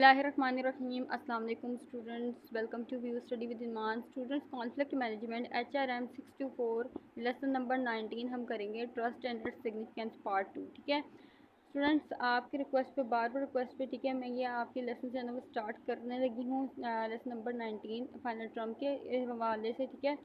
बिस्मिल्लाहिर्रहमानिर्रहीम। अस्सलाम वालेकुम students, welcome to view study with Iman. Students, conflict management HRM 624 lesson number 19 हम करेंगे trust and its significance part 2। ठीक है स्टूडेंट्स, आपकी रिक्वेस्ट पे बार बार रिक्वेस्ट पे ठीक है मैं ये आपके लेसन जो है ना वो स्टार्ट करने लगी हूँ लेसन नंबर 19 फाइनल टर्म के हवाले से। ठीक है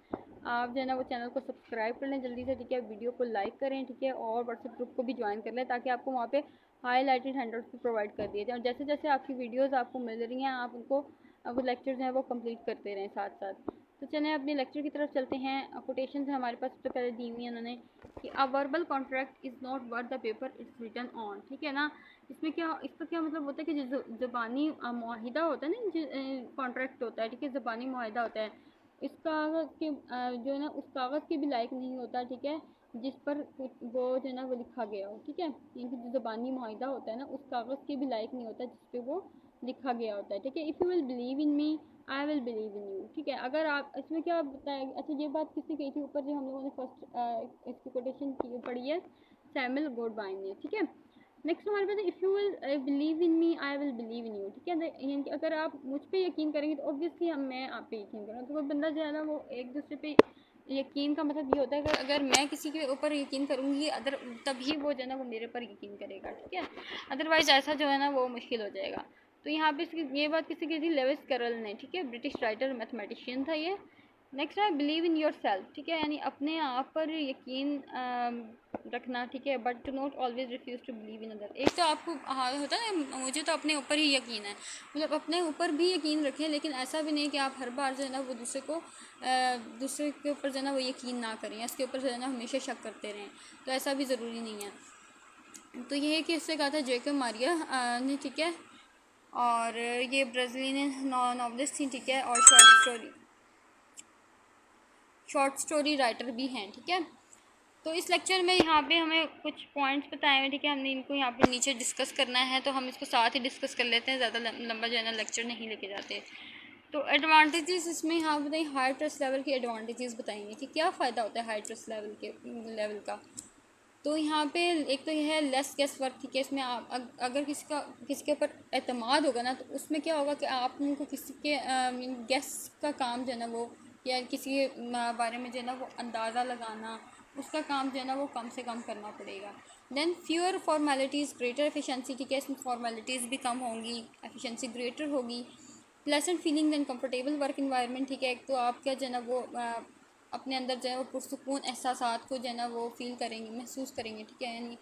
आप जो है ना वो चैनल को सब्सक्राइब कर लें जल्दी से। ठीक है वीडियो को लाइक करें ठीक है और व्हाट्सएप ग्रुप को भी ज्वाइन कर लें ताकि आपको वहाँ पे हाईलाइटेड हैंडआउट्स भी प्रोवाइड कर दिए जाए और जैसे जैसे आपकी वीडियोस आपको मिल रही हैं आप उनको वो लेक्चर्स हैं वो कंप्लीट करते रहें साथ साथ। तो चलें अपने लेक्चर की तरफ चलते हैं। कोटेशन हमारे पास सबसे पहले दी हुई है उन्होंने कि a verbal contract is not worth the paper it's written on. ठीक है ना, इसमें क्या इसका क्या मतलब होता है कि जो ज़बानी मुआहिदा होता है ना, कॉन्ट्रैक्ट होता है ठीक है, ज़बानी मुआहिदा होता है, इस कागज़ के जो है ना उस कागज़ के भी लायक नहीं होता ठीक है जिस पर वो जो है ना वो लिखा गया हो। ठीक है, क्योंकि जो ज़बानी मुआहिदा होता है ना उस कागज़ के भी लायक नहीं होता जिस पे वो लिखा गया होता है। ठीक है, if you will believe in me I will believe in you. ठीक है, अगर आप इसमें क्या बताएं, अच्छा ये बात किसने कही थी ऊपर जो हम लोगों ने फर्स्ट इसकी कोटेशन की पढ़ी है, सैमुअल गोडवाइन ने। ठीक है, नेक्स्ट हमारे पास if you will believe in me I will believe in you. ठीक है, यानी कि अगर आप मुझ पे यकीन करेंगे तो ऑब्वियसली मैं आप पे यकीन करूँगा। तो कोई बंदा जो है ना वो एक दूसरे पे यकीन का मतलब ये होता है कि अगर मैं किसी के ऊपर यकीन करूँगी अदर तभी वो जो है ना वो मेरे पर यकीन करेगा। ठीक है, अदरवाइज़ ऐसा जो है ना वो मुश्किल हो जाएगा। तो यहाँ पे ये बात किसी की थी, लेविस कैरल ने। ठीक है, ब्रिटिश राइटर मैथमेटिशियन था ये। नेक्स्ट है बिलीव इन योर सेल्फ। ठीक है, यानी अपने आप पर यकीन रखना। ठीक है, but to not always refuse to believe in other. एक तो आपको होता है ना मुझे तो अपने ऊपर ही यकीन है, मतलब अपने ऊपर भी यकीन रखें, लेकिन ऐसा भी नहीं कि आप हर बार जो है ना वो दूसरे के ऊपर जो है ना वो यकीन ना करें, इसके ऊपर जो है ना हमेशा शक करते रहें, तो ऐसा भी ज़रूरी नहीं है। तो ये है कि इससे कहा था जेकब मारिया ने। ठीक है, और ये ब्राज़ीलियन नॉवलिस्ट थी। ठीक है, और शॉर्ट स्टोरी राइटर भी हैं। ठीक है, तो इस लेक्चर में यहाँ पे हमें कुछ पॉइंट्स बताए हैं। ठीक है, हमने इनको यहाँ पे नीचे डिस्कस करना है तो हम इसको साथ ही डिस्कस कर लेते हैं, ज़्यादा लंबा जो है ना लेक्चर नहीं लेके जाते। तो एडवांटेजेस इसमें यहाँ बताइए, हाई ट्रस्ट लेवल के एडवांटेजेस बताएंगे कि क्या फ़ायदा होता है हाई ट्रस्ट लेवल का। तो यहाँ पे एक तो यह है लेस गेस वर्क। ठीक है, इसमें आप अगर किसी के ऊपर एतमाद होगा ना तो उसमें क्या होगा कि आप उनको किसी के गेस का काम जो है ना वो, या किसी के बारे में जो है ना वो अंदाज़ा लगाना, उसका काम जो है ना वो कम से कम करना पड़ेगा। Then fewer formalities greater efficiency. ठीक है, इसमें फॉर्मेलिटीज़ भी कम होंगी, एफिशिएंसी ग्रेटर होगी। Pleasant feeling and comfortable work environment. ठीक है, एक तो आप क्या जो है ना वो अपने अंदर जो है वो पुरसुकून एहसासात को जो है ना वो फील करेंगे, महसूस करेंगे। ठीक है, यानी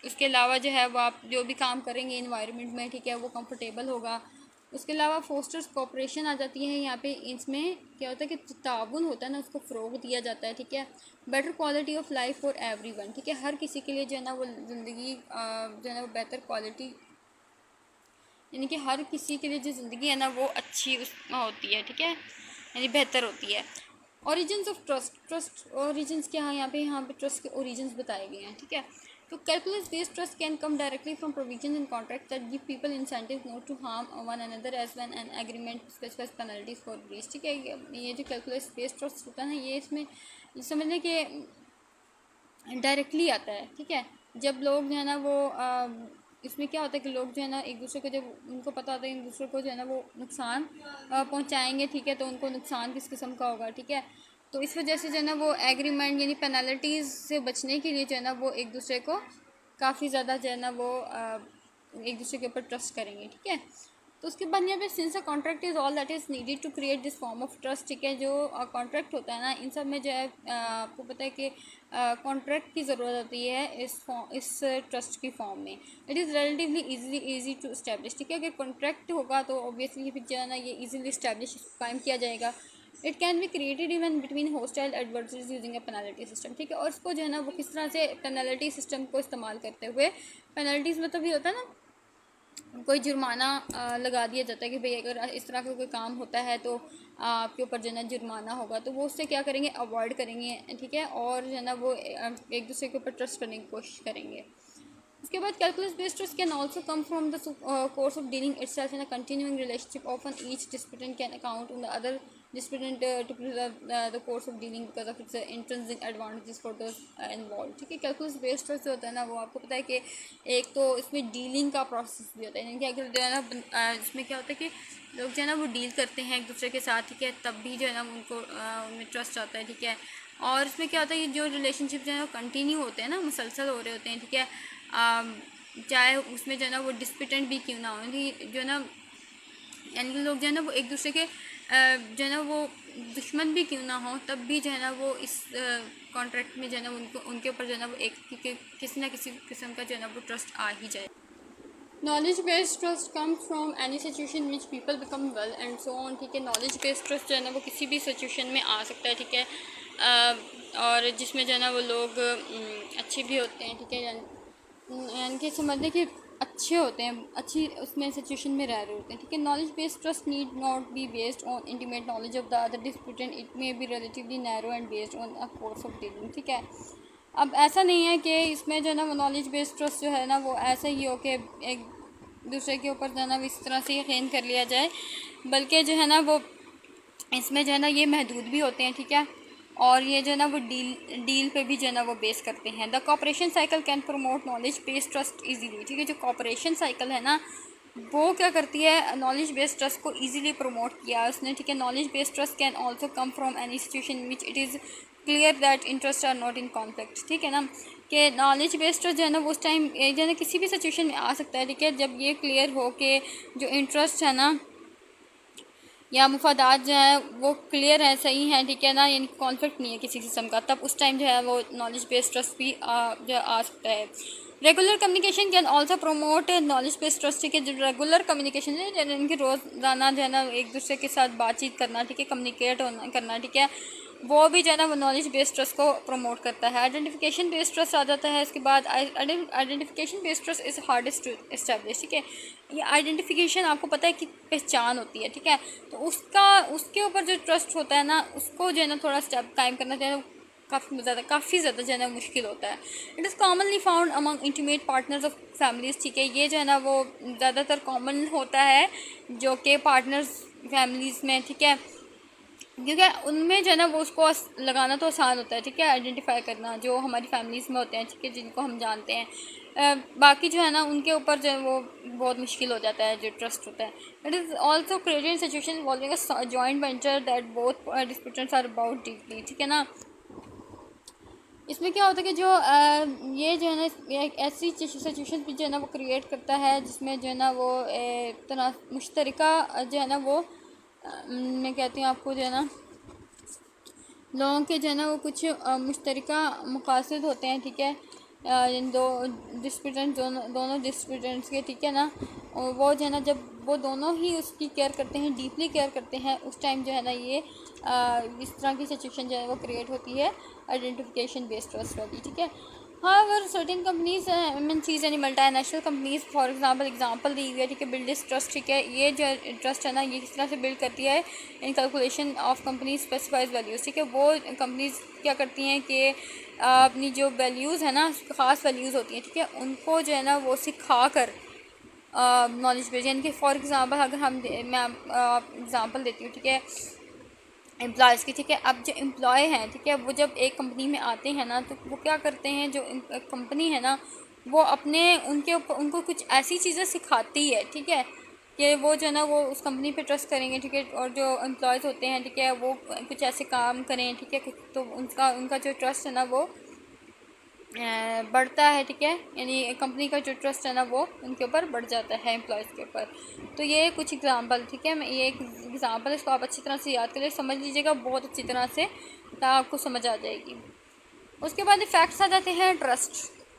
इसके अलावा जो है वो आप जो भी काम करेंगे इन्वायरमेंट में ठीक है वो कंफर्टेबल होगा। उसके अलावा फोस्टर्स कोऑपरेशन आ जाती है यहाँ पे। इसमें क्या होता है कि ताउन होता है ना उसको फ़रोग दिया जाता है। ठीक है, better quality of life for everyone. ठीक है, हर किसी के लिए जो है ना वो ज़िंदगी जो है ना वो बेहतर क्वालिटी, यानी कि हर किसी के लिए जो ज़िंदगी है ना वो अच्छी उसमें होती है। ठीक है, यानी बेहतर होती है। ओरिजिन्स ऑफ ट्रस्ट ओरिजिन्स क्या है यहाँ पे ट्रस्ट के ओरिजिन्स बताए गए हैं। ठीक है, तो calculus based trust can come directly from provision in contract that give people incentive not to harm one another as when an agreement specifies penalties for breach. ठीक है, ये जो कैलकुलस बेस्ड ट्रस्ट होता है ना ये इसमें समझने के डायरेक्टली आता है। ठीक है, जब लोग जो है ना वो इसमें क्या होता है कि लोग जो है ना एक दूसरे को, जब उनको पता होता है एक दूसरे को जो है ना वो नुकसान पहुंचाएंगे। ठीक है, तो उनको नुकसान किस किस्म का होगा। ठीक है, तो इस वजह से जो है ना वो एग्रीमेंट यानी पेनल्टीज़ से बचने के लिए जो है ना वो एक दूसरे को काफ़ी ज़्यादा जो है ना वो एक दूसरे के ऊपर ट्रस्ट करेंगे। ठीक है, तो उसके बाद यहाँ पे since a contract is all that is needed to create this form of trust. ठीक है, जो कॉन्ट्रैक्ट होता है ना इन सब में जो है आपको पता है कि कॉन्ट्रैक्ट की ज़रूरत होती है इस ट्रस्ट की फॉर्म में। It is relatively easy to establish. ठीक है, अगर कॉन्ट्रैक्ट होगा तो ऑब्वियसली फिर जो है ना ये ईजिली इस्टेब्लिश कायम किया जाएगा। It can be created even between hostile adversaries using a penalty system. ठीक है, और इसको जो है ना वो किस तरह से पेनल्टी सिस्टम को इस्तेमाल करते हुए, पेनल्टीज़ मतलब ये होता है ना कोई जुर्माना लगा दिया जाता है कि भाई अगर इस तरह का कोई काम होता है तो आपके ऊपर जो है ना जुर्माना होगा, तो वो उससे क्या करेंगे, अवॉइड करेंगे। ठीक है, और जो है ना वो एक दूसरे के ऊपर ट्रस्ट करने की कोशिश करेंगे। उसके बाद calculus based trust can also come from the course of dealing itself in a continuing relationship often each disputant can account on the other disputant to preserve the course of dealing because of its intrinsic advantages for the involve, ठीक है। Calculus based trust जो होता है ना, वो आपको पता है कि एक तो इसमें डीलिंग का प्रोसेस भी होता है, यानी कि अगर जो है ना इसमें क्या होता है कि लोग जो है ना वो डील करते हैं एक दूसरे के साथ, ठीक है, तब भी जो है ना उनको उनमें ट्रस्ट आता है, ठीक है। और इसमें क्या होता है कि जो रिलेशनशिप जो है वो कंटिन्यू होते हैं ना, मुसलसल हो रहे होते हैं, ठीक है, चाहे उसमें जो है ना वो डिस्पिटेंट भी क्यों ना हो, जो है ना यानी कि लोग जो है ना वो एक दूसरे के जो है ना वो दुश्मन भी क्यों ना हो, तब भी जो है ना वो इस कॉन्ट्रैक्ट में जो है ना उनको उनके ऊपर जो है ना वो एक किसी ना किसी किस्म का जो है ना वो ट्रस्ट आ ही जाए। Knowledge based trust comes from any situation which people become well and so on, ठीक है। नॉलेज बेस्ड ट्रस्ट जो है ना वो किसी भी सिचुएशन में आ सकता है, ठीक है, और जिसमें जो है ना वो लोग अच्छे भी होते हैं, ठीक है, यानी कि समझने कि अच्छे होते हैं, अच्छी उसमें सिचुएशन में रह रहे होते हैं, ठीक है। Knowledge based trust need not be based on intimate knowledge of the other disputant, it may be relatively narrow and based on a course of dealing, ठीक है। अब ऐसा नहीं है कि इसमें जो है ना वो नॉलेज बेस्ड ट्रस्ट जो है ना वो ऐसा ही हो कि एक दूसरे के ऊपर जो है ना इस तरह से यकीन कर लिया जाए, बल्कि जो है ना वो इसमें जो है ना ये महदूद भी होते हैं, ठीक है, और ये जो है ना वो डील पे भी जो है ना वो बेस करते हैं। The cooperation cycle can promote knowledge based trust easily, ठीक है। जो कॉपरेशन साइकिल है ना वो क्या करती है, नॉलेज बेस्ड ट्रस्ट को इजीली प्रमोट किया है उसने, ठीक है। Knowledge based trust can also come from any situation which it is clear that interest are not in conflict, ठीक है ना, कि नॉलेज बेस्ड ट्रस्ट जो है ना वो उस टाइम जो है ना किसी भी सिचुएशन में आ सकता है, ठीक है, जब ये क्लियर हो कि जो इंटरेस्ट है ना या मुफादात जो है वो क्लियर है, सही है, ठीक है ना, यानी कॉन्फ्लिक्ट नहीं है किसी किस्म का, तब उस टाइम जो है वो नॉलेज बेस्ड ट्रस्ट भी जो आ सकता है। Regular communication can also promote knowledge based trust, ठीक है। जो रेगुलर कम्युनिकेशन है, जो इनकी रोज़ाना जो है ना एक दूसरे के साथ बातचीत करना, ठीक है, कम्युनिकेट होना करना, ठीक है, वो भी जो है ना वो नॉलेज बेस्ड ट्रस्ट को प्रमोट करता है। आइडेंटिफिकेशन बेस्ड ट्रस्ट आ जाता है इसके बाद। Identification based trust is hardest to establish, ठीक है। ये आइडेंटिफिकेशन आपको पता है कि पहचान होती है, ठीक है, तो उसके ऊपर जो ट्रस्ट होता है ना उसको जो है ना थोड़ा स्टेप कायम करना चाहिए, काफ़ी ज़्यादा जो है ना मुश्किल होता है। It is commonly found among intimate partners of families, ठीक है, ये जो है ना वो ज़्यादातर कॉमन होता है जो कि पार्टनर्स फैमिलीज़ में, ठीक है, क्योंकि उनमें जो है ना वो उसको लगाना तो आसान होता है, ठीक है, आइडेंटिफाई करना जो हमारी फैमिलीज़ में होते हैं, ठीक है, जिनको हम जानते हैं, बाकी जो है ना उनके ऊपर जो है वो बहुत मुश्किल हो जाता है जो ट्रस्ट होता है। It is also created in situation involving a joint venture that both disputants are about deeply, ठीक है ना। इसमें क्या होता है कि जो ये जो है ना एक ऐसी सिचुएशन भी जो है ना वो क्रिएट करता है जिसमें जो है ना वो तरह मुश्तरका जो है ना वो मैं कहती हूँ आपको जो है ना लोगों के जो है ना वो कुछ मुश्तरका मकासद होते हैं, ठीक है, इन दोनों डिस्प्यूटेंट्स के, ठीक है ना, और वो जो है ना जब वो दोनों ही उसकी केयर करते हैं, डीपली केयर करते हैं, उस टाइम जो है ना ये इस तरह की सिचुएशन जो है वो क्रिएट होती है आइडेंटिफिकेशन बेस्ड ट्रस्ट वाली, ठीक है। However, certain companies MNCs यानी मल्टीनेशनल कंपनीज फॉर एग्जांपल दी हुई है, ठीक है, बिल्ड दिस ट्रस्ट, ठीक है, ये जो ट्रस्ट है ना ये किस तरह से बिल्ड करती है, इन calculation of company specifies values, ठीक है, वो कंपनीज क्या करती हैं कि अपनी जो वैल्यूज़ है ना ख़ास वैल्यूज़ होती हैं, ठीक है, उनको जो है ना वो सिखा कर नॉलेज बेस, यानी कि फॉर एग्ज़ाम्पल अगर मैं एग्ज़ाम्पल देती हूँ, ठीक है, एम्प्लॉयज़ की, ठीक है, अब जो एम्प्लॉय हैं, ठीक है, वो जब एक कंपनी में आते हैं ना तो वो क्या करते हैं, जो कंपनी है ना वो अपने उनके ऊपर उनको कुछ ऐसी चीज़ें सिखाती है, ठीक है, कि वो जो है ना वो उस कंपनी पे ट्रस्ट करेंगे, ठीक है, और जो एम्प्लॉयज़ होते हैं, ठीक है, वो कुछ ऐसे काम करें, ठीक है, तो उनका जो ट्रस्ट है ना वो बढ़ता है, ठीक है, यानी कंपनी का जो ट्रस्ट है ना वो उनके ऊपर बढ़ जाता है एम्प्लॉयज़ के ऊपर। तो ये कुछ एग्ज़ाम्पल, ठीक है, मैं ये एक एग्ज़ाम्पल इसको आप अच्छी तरह से याद करें, समझ लीजिएगा बहुत अच्छी तरह से, तो आपको समझ आ जाएगी। उसके बाद इफ़ेक्ट्स आ जाते हैं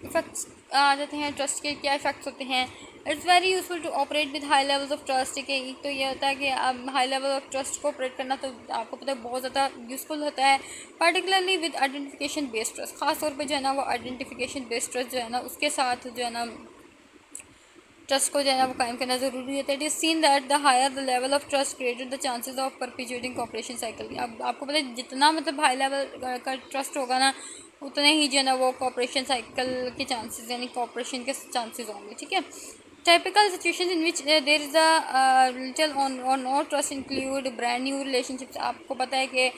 इफ़ेक्ट्स आ जाते हैं ट्रस्ट के। क्या इफ़ेक्ट्स होते हैं? It's very useful to operate with high levels of trust, ठीक है, एक तो ये होता है कि अब हाई लेवल ऑफ ट्रस्ट को ऑपरेट करना तो आपको पता है बहुत ज़्यादा यूज़फुल होता है, particularly with identification based trust, ख़ास तौर पे जो है ना वो आइडेंटिफिकेशन बेस्ड ट्रस्ट जो है ना उसके साथ जो है ना ट्रस्ट को जो है ना वो कायम करना ज़रूरी होता है। It is seen that the higher the level of trust created the chances of perpetuating cooperation cycle. अब आपको पता है जितना मतलब हाई लेवल का ट्रस्ट होगा ना उतने ही जो है ना वो कॉपरेशन साइकिल के चांसेस यानी कॉपरेशन के चांसेस होंगे, ठीक है। Typical situations in which there is a little or no trust include brand new relationships. आपको पता है कि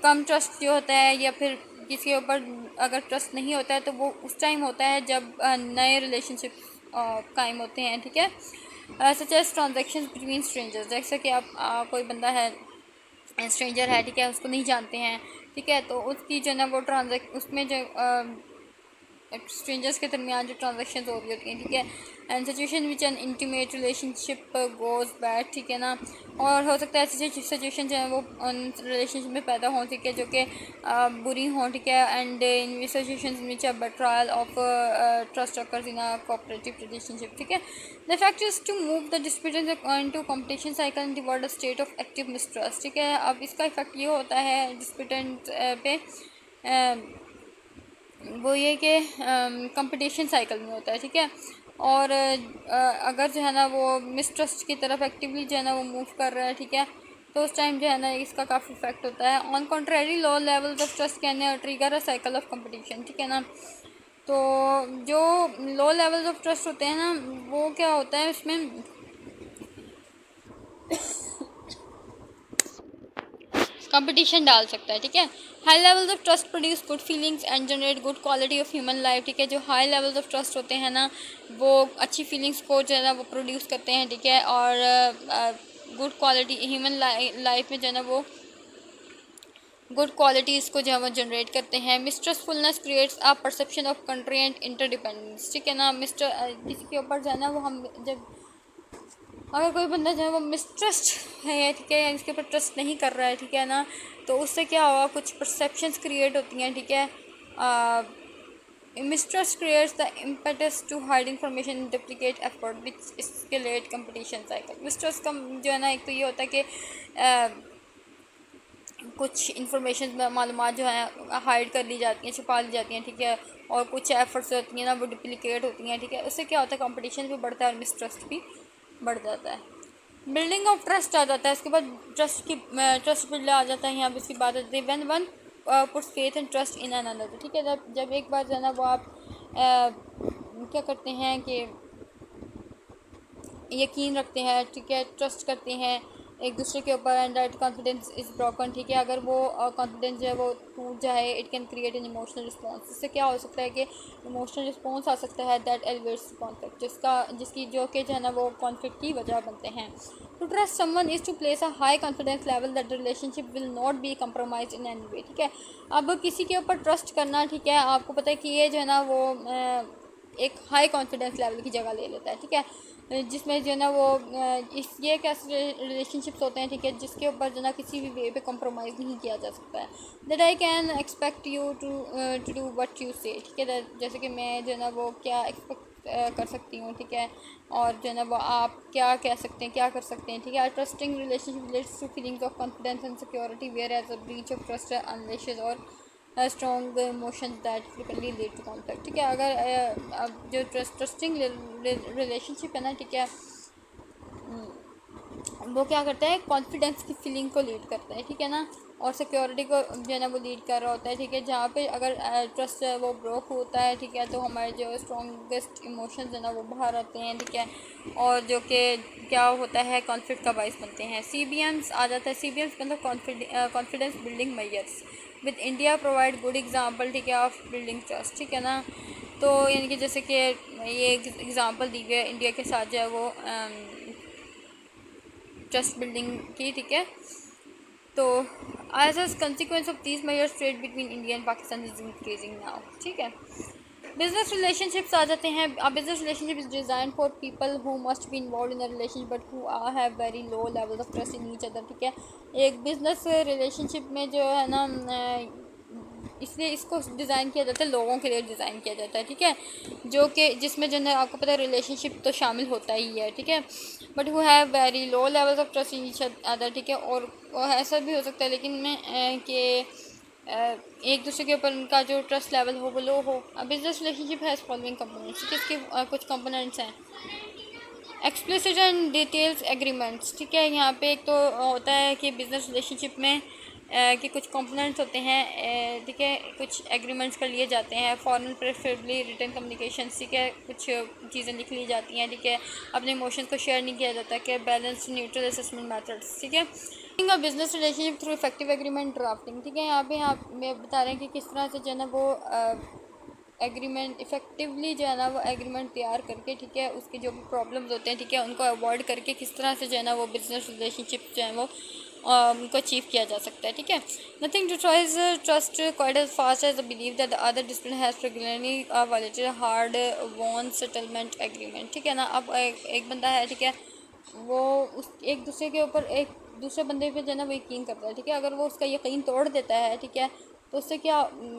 कम ट्रस्ट जो होता है या फिर किसी के ऊपर अगर ट्रस्ट नहीं होता है तो वो उस टाइम होता है जब नए रिलेशनशिप कायम होते हैं, ठीक है। Such as transaction between strangers, जैसे कि आप कोई बंदा है स्ट्रेंजर है, ठीक है, उसको नहीं जानते हैं, ठीक है, तो उसकी जो है ना वो उसमें जो स्ट्रेंजर्स के दरमियान जो ट्रांजेक्शन हो रही होती हैं, ठीक है। And situation which N intimate relationship goes bad, ठीक है ना। और हो सकता है ऐसी सिचुएशन जो है वो रिलेशनशिप में पैदा हों, ठीक है, जो कि बुरी हों, ठीक है। And in situation which a betrayal of trust occurs in a cooperative relationship, ठीक है। The fact is to move the disputants into competition cycle and toward a state of active mistrust, ठीक है। अब इसका इफेक्ट ये होता है डिस्प्यूटेंट पे वो ये कि कंपटीशन साइकिल में होता है, ठीक है। और अगर जो है ना वो मिसट्रस्ट की तरफ एक्टिवली जो है ना वो मूव कर रहा है, ठीक है, तो उस टाइम जो है ना इसका काफ़ी इफेक्ट होता है। On contrary low levels of trust can trigger a cycle of competition, ठीक है ना। तो जो लो लेवल्स ऑफ ट्रस्ट होते हैं ना वो क्या होता है उसमें कंपटीशन डाल सकता है, ठीक है। High levels of trust produce good feelings and generate good quality of human life, ठीक है। जो हाई लेवल्स ऑफ ट्रस्ट होते हैं ना वो अच्छी फीलिंग्स को जो है ना वो प्रोड्यूस करते हैं, ठीक है। और गुड क्वालिटी ह्यूमन लाइफ में जो है ना वो गुड क्वालिटीज़ को जो है वो जनरेट करते हैं। Mistrustfulness creates a perception of country and interdependence, ठीक है ना। किसी के ऊपर जो है ना वो हम जब अगर कोई बंदा जो है वो मिसट्रस्ट है, ठीक है, या इसके ऊपर ट्रस्ट नहीं कर रहा है, ठीक है ना, तो उससे क्या होगा, कुछ परसेप्शंस क्रिएट होती हैं, ठीक है। Mistrust creates the impetus to hide information duplicate effort which escalate competition cycle. Mistrust का जो है ना एक तो ये होता है कि कुछ इंफॉर्मेशन मालूमात जो है हाइड कर ली जाती हैं, छुपा ली जाती हैं, ठीक है। और कुछ एफर्ट्स होती हैं ना वो डुप्लीकेट होती हैं, ठीक है। उससे क्या होता है, कंपटीशन भी बढ़ता है और मिसट्रस्ट भी बढ़ जाता है। बिल्डिंग ऑफ ट्रस्ट आ जाता है, उसके बाद ट्रस्ट बिल्ड आ जाता है। यहाँ पे इसकी बात होती है when one puts faith and trust in an another, ठीक है। जब एक बार जो है ना वो आप क्या करते हैं कि यकीन रखते हैं, ठीक है, ट्रस्ट करते हैं एक दूसरे के ऊपर, and that confidence is broken, ठीक है। अगर वो कॉन्फिडेंस जो है वो टूट जाए, it can create an emotional response. इससे क्या हो सकता है कि इमोशनल रिस्पॉन्स आ सकता है दैट एलिवेट्स कॉन्फ्लिक्ट, जिसकी जो कि जो है ना वो कॉन्फ्लिक्ट की वजह बनते हैं। To trust someone is to place a high confidence level that relationship will not be compromise in any way, ठीक है। अब किसी के ऊपर ट्रस्ट करना, ठीक है, आपको पता है कि ये जो है ना वो एक हाई कॉन्फिडेंस लेवल की जगह ले लेता है, ठीक है, जिसमें जो है ना वो ये एक ऐसे रिलेशनशिप्स होते हैं, ठीक है, जिसके ऊपर जो ना किसी भी वे पे कॉम्प्रोमाइज़ नहीं किया जा सकता है। That I can expect you to do what you say, ठीक है, जैसे कि मैं जो है ना वो क्या एक्सपेक्ट कर सकती हूँ, ठीक है, और जो है ना वो आप क्या कह सकते हैं, क्या कर सकते हैं, ठीक है। Trusting relationship relates to feelings of confidence and security whereas a breach of trust unleashes or strong emotion that frequently lead to conflict, ठीक है। अगर अब जो ट्रस्टिंग रिलेशनशिप है ना, ठीक है, वो क्या करता है, कॉन्फिडेंस की फीलिंग को लीड करता है, ठीक है ना, और सिक्योरिटी को जो है ना वो लीड कर रहा होता है, ठीक है। जहाँ पे अगर ट्रस्ट वो ब्रोक होता है, ठीक है, तो हमारे जो स्ट्रॉन्गेस्ट इमोशंस है ना वो बाहर आते हैं, ठीक है, और जो कि क्या होता है कॉन्फ्लिक्ट का बाइस बनते हैं। CBMs आ जाता है। CBMs मतलब confidence building measures with India provide good example, ठीक है, ऑफ बिल्डिंग ट्रस्ट, ठीक है ना। तो यानी कि जैसे कि ये एग्ज़ाम्पल दी गई है इंडिया के साथ जो है वो ट्रस्ट बिल्डिंग की, ठीक है। तो as a consequence of these measures trade between India and Pakistan is increasing now, ठीक है। बिजनेस रिलेशनशिप्स आ जाते हैं। अब business relationship is design for people who must be involve in a relationship but who have very low level of trust in each other, ठीक है। एक business relationship में जो है ना इसलिए इसको डिज़ाइन किया जाता है, लोगों के लिए डिज़ाइन किया जाता है, ठीक है, जो कि जिसमें जो है आपको पता है रिलेशनशिप तो शामिल होता ही है, ठीक है, but who have very low levels of trust in each other, ठीक है। और ऐसा भी हो सकता है लेकिन मैं कि एक दूसरे के ऊपर उनका जो ट्रस्ट लेवल हो वो लो हो। Business relationship has following components, इसके कुछ कंपोनेंट्स हैं। एक्सप्लिसिट एंड डिटेल्स एग्रीमेंट्स, ठीक है। यहाँ पे एक तो होता है कि बिजनेस रिलेशनशिप में कि कुछ कंपोनेंट्स होते हैं, ठीक है, कुछ एग्रीमेंट्स कर लिए जाते हैं, फॉर्मल प्रेफरेबली रिटन कम्युनिकेशन, ठीक है, कुछ चीज़ें लिख ली जाती हैं, ठीक है, अपने इमोशंस को शेयर नहीं किया जाता, कि बैलेंस न्यूट्रल असेसमेंट मेथड्स, ठीक है। Business relationship through effective agreement drafting, ठीक है, यहाँ पे हमें बता रहे हैं कि किस तरह से जो है ना वो एग्रीमेंट इफेक्टिवली जो है ना वो एग्रीमेंट तैयार करके, ठीक है, उसके जो भी प्रॉब्लम्स होते हैं, ठीक है, उनको अवॉइड करके किस तरह से जो है ना वो बिजनेस रिलेशनशिप जो है वो उनको अचीव किया जा सकता है, ठीक है। Nothing destroys trust quite as fast as the believe that the other dispute has regularly violated hard won settlement agreement, ठीक है ना। अब एक बंदा है, ठीक है, वो उस एक दूसरे के ऊपर एक दूसरे बंदे पे जो है ना वो यकीन करता है, ठीक है, अगर वो उसका यकीन तोड़ देता है, ठीक है, तो उससे क्या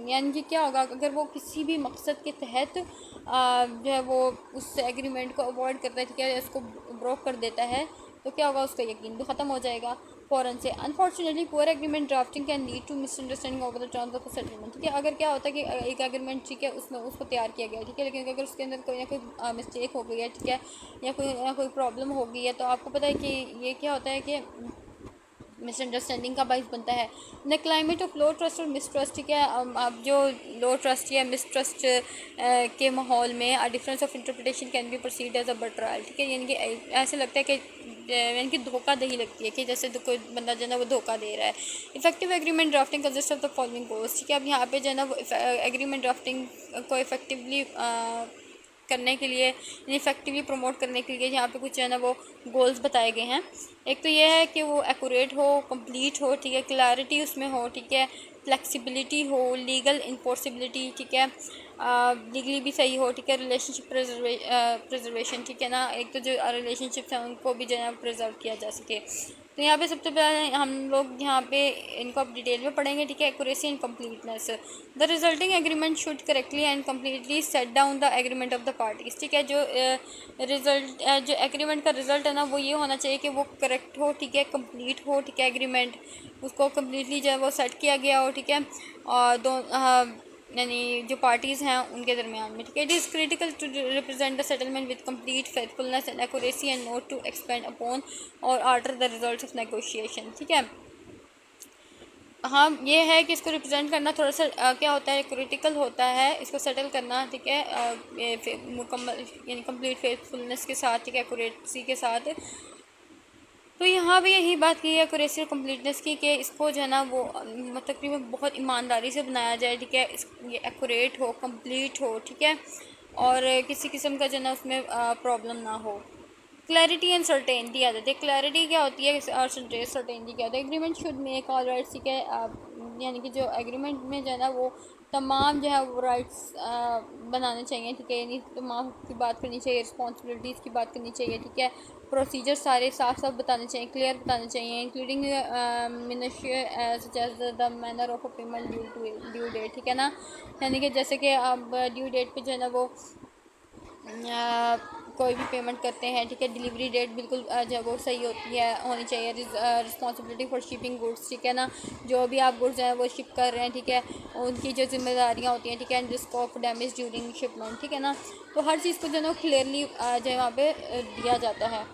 यानी कि क्या होगा, अगर वो किसी भी मकसद के तहत जो है वो उस एग्रीमेंट को अवॉइड करता है, ठीक है, इसको ब्रोक कर देता है, तो क्या होगा, उसका यकीन भी ख़त्म हो जाएगा फ़ौरन से। Unfortunately poor agreement drafting can lead to misunderstanding over the terms of settlement, ठीक है। अगर क्या होता है कि एक एग्रीमेंट, ठीक है, उसमें उसको तैयार किया गया, ठीक है, लेकिन अगर उसके अंदर कोई ना कोई मिस्टेक हो गई है, ठीक है, या कोई प्रॉब्लम हो गई है, तो आपको पता है कि ये क्या होता है कि मिसअंडरस्टैंडिंग का बाइस बनता है। The climate of low trust और मिसट्रस्ट, ठीक है, अब जो लो ट्रस्ट या मिसट्रस्ट के माहौल में a difference of interpretation can be perceived as a betrayal, ठीक है, यानी कि ऐसे लगता है कि यानी कि धोखाधड़ी लगती है, कि जैसे कोई बंदा जो है ना वो धोखा दे रहा है। Effective agreement drafting consist of the following goals, ठीक है। अब यहाँ पे जो है ना वो एग्रीमेंट ड्राफ्टिंग को इफेक्टिवली करने के लिए, इफेक्टिवली प्रमोट करने के लिए यहाँ पे कुछ जो है ना वो गोल्स बताए गए हैं। एक तो ये है कि वो एक्यूरेट हो, कंप्लीट हो, ठीक है, क्लैरिटी उसमें हो, ठीक है, फ्लेक्सिबिलिटी हो, लीगल इन्फोर्सिबिलिटी, ठीक है, लीगली भी सही हो, ठीक है, रिलेशनशिप प्रिजर्वेशन, ठीक है ना, एक तो जो रिलेशनशिप्स हैं उनको भी जो है प्रिजर्व किया जा सके। तो यहाँ पे सबसे पहले हम लोग यहाँ पे इनको अब डिटेल में पढ़ेंगे, ठीक है। Accuracy and completeness, the resulting agreement should correctly and completely set down the agreement of the parties, ठीक है। जो एग्रीमेंट का रिजल्ट है ना वो ये होना चाहिए कि वो करेक्ट हो, ठीक है, कंप्लीट हो, ठीक है, एग्रीमेंट उसको कम्प्लीटली जो है वो सेट किया गया हो, ठीक है, और यानी जो पार्टीज़ हैं उनके दरमियान में, ठीक है। It is critical to represent the settlement with complete faithfulness and accuracy and not to expand upon or alter the results of negotiation, ठीक है। हाँ, ये है कि इसको रिप्रेजेंट करना थोड़ा सा क्या होता है, क्रिटिकल होता है, इसको सेटल करना, ठीक है, मुकम्मल यानी कंप्लीट फेथफुलनेस के साथ, ठीक है, एक्यूरेसी के साथ। तो यहाँ भी यही बात की है एक्यूरेसी और कम्प्लीटनेस की, कि इसको जो है ना वो तकरीबन बहुत ईमानदारी से बनाया जाए, ठीक है, ये एक्यूरेट हो, कंप्लीट हो, ठीक है, और किसी किस्म का जो है ना उसमें प्रॉब्लम ना हो। क्लैरिटी एंड सर्टेनिटी आ जाती है। क्लैरिटी क्या होती है और सर्टेनिटी क्या होता है। Agreement should make all rights, ठीक है, यानी कि जो एग्रीमेंट में जो है ना वो तमाम जो है वो राइट्स बनाने चाहिए, ठीक है, यानी तमाम की बात करनी चाहिए, रिस्पॉन्सिबिलिटीज़ की बात करनी चाहिए, ठीक है, प्रोसीजर सारे साफ साफ बताने चाहिए, क्लियर बताने चाहिए, इंक्लूडिंग मिनिशियर such as the manner of a payment due date, ठीक है ना, यानी कि जैसे कि अब ड्यू डेट पे जो है ना वो कोई भी पेमेंट करते हैं, ठीक है, डिलीवरी डेट बिल्कुल जो है वो सही होनी चाहिए। रिस्पॉन्सिबिलिटी फॉर शिपिंग गुड्स, ठीक है ना, जो भी आप गुड्स हैं वो शिप कर रहे हैं, ठीक है, उनकी जो जिम्मेदारियाँ होती हैं, ठीक है, risk of damage during shipment, ठीक है ना, तो हर चीज़ को जो है ना क्लियरली जो है वहाँ पे दिया जाता है।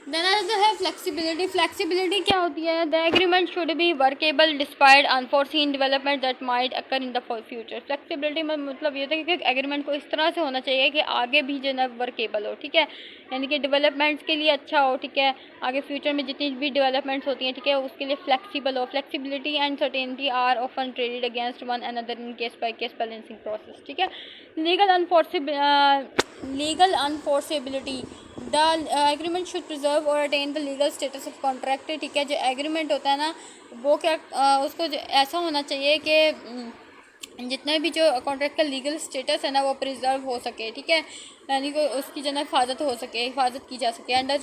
देन अनदर है फ्लेक्सिबिलिटी। फ्लेक्सिबिलिटी क्या होती है, the agreement should be workable despite unforeseen development that might occur in the future. Flexibility में मतलब ये होता है कि एग्रीमेंट को इस तरह से होना चाहिए कि आगे भी जो है वर्केबल हो, ठीक है, यानी कि डेवलपमेंट्स के लिए अच्छा हो, ठीक है, आगे फ्यूचर में जितनी भी डेवलपमेंट्स होती हैं, ठीक है, उसके लिए फ्लेक्सिबल हो। Flexibility and certainty are often traded against one another in case by case balancing process, ठीक है। Legal enforceability, the agreement should preserve or attain the legal status of contract, ठीक है, जो एग्रीमेंट होता है ना वो क्या उसको ऐसा होना चाहिए कि जितने भी जो कॉन्ट्रैक्ट का लीगल स्टेटस है ना वो प्रिजर्व हो सके, ठीक है, यानी कि उसकी जो है हिफाजत हो सके, हिफाजत की जा सके अंडर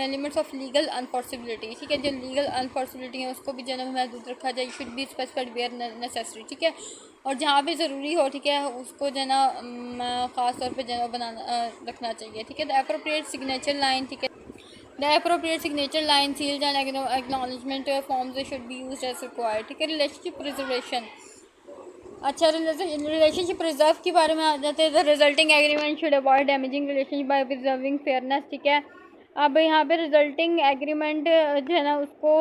लिमिट्स ऑफ लीगल अनफोर्सिबिलिटी, ठीक है, जो लीगल अनफोर्सिबिलिटी है उसको भी जो है महदूद रखा जाए। Should be specified where necessary, ठीक है, और जहाँ भी ज़रूरी हो, ठीक है, उसको जो है ना ख़ास तौर पे जो है बनाना रखना चाहिए, ठीक है। द एप्रोप्रिएट सिग्नेचर लाइन, ठीक है, the appropriate signature line sealed and acknowledgement forms should be used as required, ठीक है। रिलेशनशिप प्रिजर्वेशन, अच्छा, रिलेशनशिप प्रिजर्व के बारे में आ जाते हैं। The resulting agreement should avoid damaging relationship by preserving fairness, ठीक है, अब यहाँ पे रिजल्टिंग एग्रीमेंट जो है ना उसको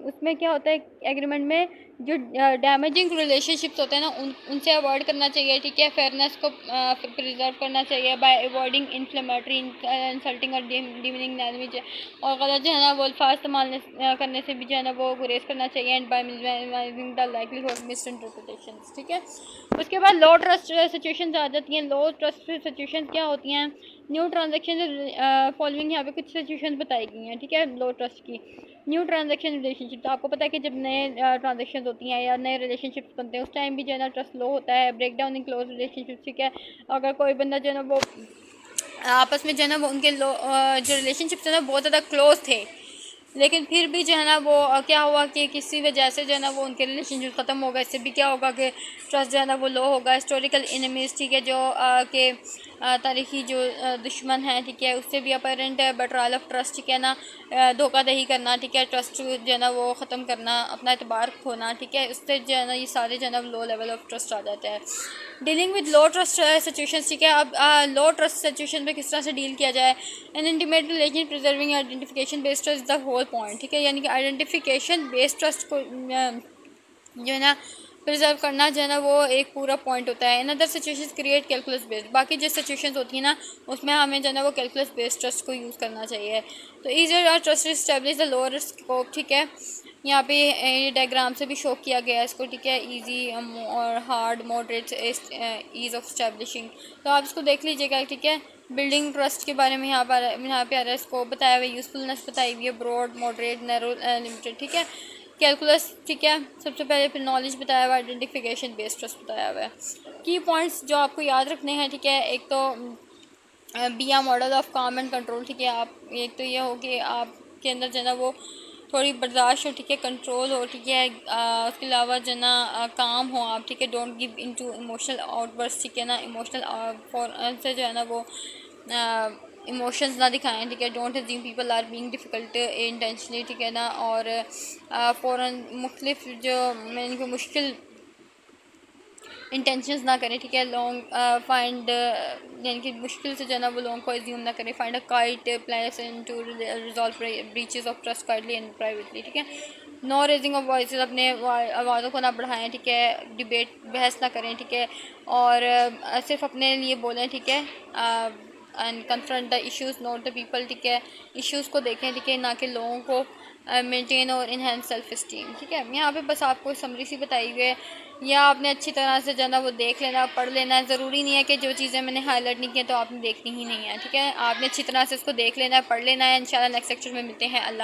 उसमें क्या होता है एग्रीमेंट में जो डैमेजिंग रिलेशनशिप्स होते हैं ना उनसे अवॉइड करना चाहिए, ठीक है। फेयरनेस को प्रिजर्व करना चाहिए बाय अवॉइडिंग इन्फ्लेमेटरी इंसल्टिंग और डिमीनिंग लैंग्वेज, और गलत जो है ना वो अल्फाज इस्तेमाल करने से भी जो है ना वो गुरेज करना चाहिए, and by minimising the likelihood misinterpretation, ठीक है। उसके बाद लो ट्रस्ट सिचुएशन आ जाती हैं। लो ट्रस्ट सिचुएशन क्या होती हैं? न्यू ट्रांजेक्शन फॉलोइंग यहाँ पे कुछ सिचुएशन बताई गई हैं, ठीक है, लो ट्रस्ट की। न्यू ट्रांजेक्शन रिलेशनशिप, तो आपको पता है कि जब नए ट्रांजेक्शन होती हैं या नए रिलेशनशिप्स बनते हैं उस टाइम भी जो है ना ट्रस्ट लो होता है। Break down in close relationship, ठीक है। अगर कोई बंदा जो है ना वो आपस में जो है ना वो उनके जो रिलेशनशिप्स है ना बहुत ज़्यादा क्लोज थे, लेकिन फिर भी जो है ना वो क्या हुआ कि किसी वजह से जो है ना वो उनके रिलेशनशिप ख़त्म हो गए। इससे भी क्या होगा कि ट्रस्ट जो है ना वो लो होगा। हिस्टोरिकल एनिमीज़, ठीक है, जो के तारीखी जो दुश्मन हैं, ठीक है, उससे भी अपेरेंट बेट्रायल ऑफ ट्रस्ट, ठीक है ना, धोखाधड़ी करना, ठीक है, ट्रस्ट जो है ना वो ख़त्म करना, अपना एतबार खोना, ठीक है, उससे जो है ना ये सारे जो है ना लो लेवल ऑफ ट्रस्ट आ जाते हैं। Dealing with low trust situation, ठीक है। अब लो ट्रस्ट सिचुएशन में किस तरह से डील किया जाए? An intimate relation preserving identification based trust the whole point, ठीक है, यानी कि आइडेंटिफिकेशन बेस्ड ट्रस्ट को जो है ना प्रिजर्व करना जो है ना वो एक पूरा पॉइंट होता है। In other situations create calculus based, बाकी जो सिचुएशंस होती हैं ना उसमें हमें जो है ना वो कैलकुलस बेस्ड ट्रस्ट को यूज़ करना चाहिए। तो ईजियर और trust establish the lower scope, ठीक है। यहाँ पे ये डायग्राम से भी शो किया गया है इसको, ठीक है, इजी और hard moderate ease of establishing. तो आप इसको देख लीजिएगा, ठीक है। बिल्डिंग ट्रस्ट के बारे में यहाँ पर आ रहा है, स्कोप बताया हुआ है, यूज़फुलनेस बताई हुई है, ब्रॉड मॉडरेट नैरो लिमिटेड, ठीक है। कैलकुलस, ठीक है, सबसे पहले फिर नॉलेज बताया हुआ है, आइडेंटिफिकेशन बेस्ड ट्रस्ट बताया हुआ है। की पॉइंट्स जो आपको याद रखने हैं, ठीक है, एक तो बी आ मॉडल ऑफ काम एंड कंट्रोल, ठीक है। आप एक तो ये हो कि आपके अंदर जो है ना वो थोड़ी बर्दाश्त हो, ठीक है, कंट्रोल हो, ठीक है। उसके अलावा जो है ना काम हो आप, ठीक है। Don't give into emotional outburst, ठीक है ना, इमोशनल फॉर से जो है ना वो इमोशंस ना दिखाएं, ठीक है। Don't assume people are being difficult intentionally, ठीक है ना, और फ़ौरन मुख्तलिफ जो मैंने को मुश्किल इंटेंशंस ना करें, ठीक है। लॉन्ग फाइंड यानी कि मुश्किल से जो है ना वो लॉन्ग को एज्यूम ना करें। Find a quiet place in to resolve breaches of trust quietly and privately, ठीक है। नो रेजिंग ऑफ वॉइस, अपने आवाज़ों को ना बढ़ाएं, ठीक है। डिबेट बहस ना करें, ठीक है, और सिर्फ अपने लिए बोलें, ठीक है। And confront the issues not the people, ठीक है। इश्यूज़ को देखें, ठीक है, ना कि लोगों को। मेंटेन और इन्हेंस सेल्फ इस्टीम, ठीक है। यहाँ पे बस आपको समरी सी बताई हुई है, या आपने अच्छी तरह से जो है ना वो देख लेना, पढ़ लेना है। ज़रूरी नहीं है कि जो चीज़ें मैंने हाईलाइट नहीं की तो आपने देखनी ही नहीं है, ठीक है। आपने अच्छी तरह से इसको देख लेना है, पढ़ लेना है। इंशाल्लाह नेक्स्ट लेक्चर में मिलते हैं। अल्लाह।